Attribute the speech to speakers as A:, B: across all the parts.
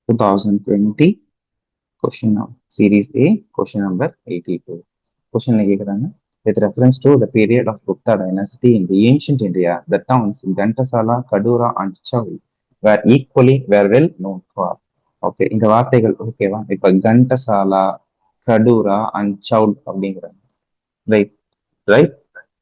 A: 2020 question of series A, question number 82. Question கேக்குறாங்க. With reference to the period of Gupta dynasty in the ancient India, the towns Ghantasala, Kadura and Chaul were well known for. Okay, இந்த வார்த்தைகள் ஓகேவா? இப்ப Ghantasala, கடூரா and Saul அப்படிங்கிறாங்க. Right right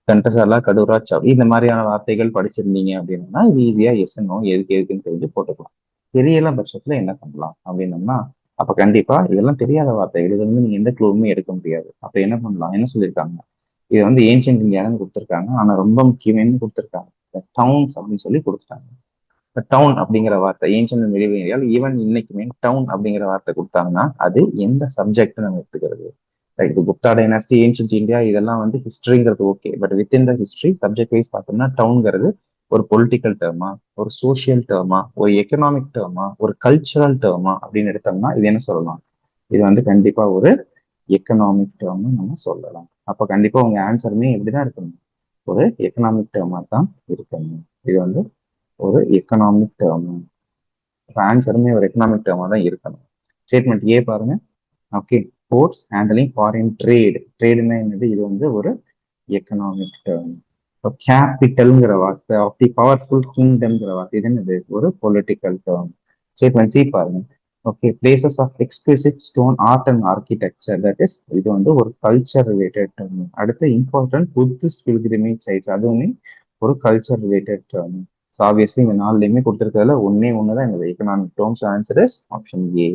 A: Ghantasala, கடூரா, Saul இந்த மாதிரியான வார்த்தைகள் படிச்சிருந்தீங்க அப்படின்னா இது ஈஸியா எஸ் நோ எதுக்குன்னு தெரிஞ்சு போட்டுக்கலாம். தெரியல பட்சத்துல என்ன பண்ணலாம் அப்படின்னம்னா, அப்ப கண்டிப்பா இதெல்லாம் தெரியாத வார்த்தைகள், இது வந்து நீங்க எந்த க்ளூவுமே எடுக்க முடியாது. அப்ப என்ன பண்ணலாம், என்ன சொல்லியிருக்காங்க, இது வந்து ஏன்ஷியன்ட் இந்தியான்னு கொடுத்துருக்காங்க, ஆனா ரொம்ப முக்கியமே கொடுத்துருக்காங்க, டவுன்ஸ் அப்படின்னு சொல்லி கொடுத்துட்டாங்க. டவுன் அப்படிங்கிற வார்த்தை ஏன்ஷியன்ட் மிடிவல் இந்தியாவில் ஈவன் இன்னைக்குமே டவுன் அப்படிங்கிற வார்த்தை கொடுத்தாங்கன்னா அது எந்த சப்ஜெக்ட் நம்ம எடுத்துக்கிறது? Right, Gupta dynasty, ancient India இதெல்லாம் வந்து ஹிஸ்டரிங்கிறது okay, but within the history subject wise பார்த்தோம்னா டவுன்ங்கிறது ஒரு பொலிட்டிக்கல் டேர்மா, ஒரு சோசியல் டேர்மா, ஒரு எக்கனாமிக் டேர்மா, ஒரு கல்ச்சுரல் டேர்மா அப்படின்னு எடுத்தோம்னா இது என்ன சொல்லலாம்? இது வந்து கண்டிப்பா ஒரு எக்கனாமிக் டேர்ம்னு நம்ம சொல்லலாம். அப்ப கண்டிப்பா உங்க ஆன்சருமே எப்படிதான் இருக்கணும், ஒரு எக்கனாமிக் டேர்மா தான் இருக்கணும். இது வந்து ஒரு எக்கனாமிக் டேர்ம், ஆன்சருமே ஒரு எக்கனாமிக் டேர்மா தான் இருக்கணும். ஸ்டேட்மெண்ட் ஏ பாருங்க. Okay, ports handling foreign trade, ட்ரேடுன்னா என்னது, இது வந்து ஒரு எக்கனாமிக் டேர்ம். கேபிட்டல்ங்கிற வார்த்தை, ஆஃப் தி பவர்ஃபுல் கிங்டம்ங்கிற வார்த்தை, இது என்னது, ஒரு பொலிட்டிக்கல் டேர்ம். ஸ்டேட்மெண்ட் சி பாருங்க. Okay, places of explicit stone art and architecture, that is இது வந்து ஒரு கல்ச்சர் ரிலேட்டட் டேர்ம். அடுத்து இம்பார்ட்டன்ட் புத்திஸ்ட் பில்கிரிமேஜ் சைட்ஸ், அதுவுமே ஒரு culture related term. So obviously இந்த நாலுலையுமே கொடுத்துருக்கிறதுல ஒன்னே ஒன்று தான் என்னது economic terms. Answer is option A.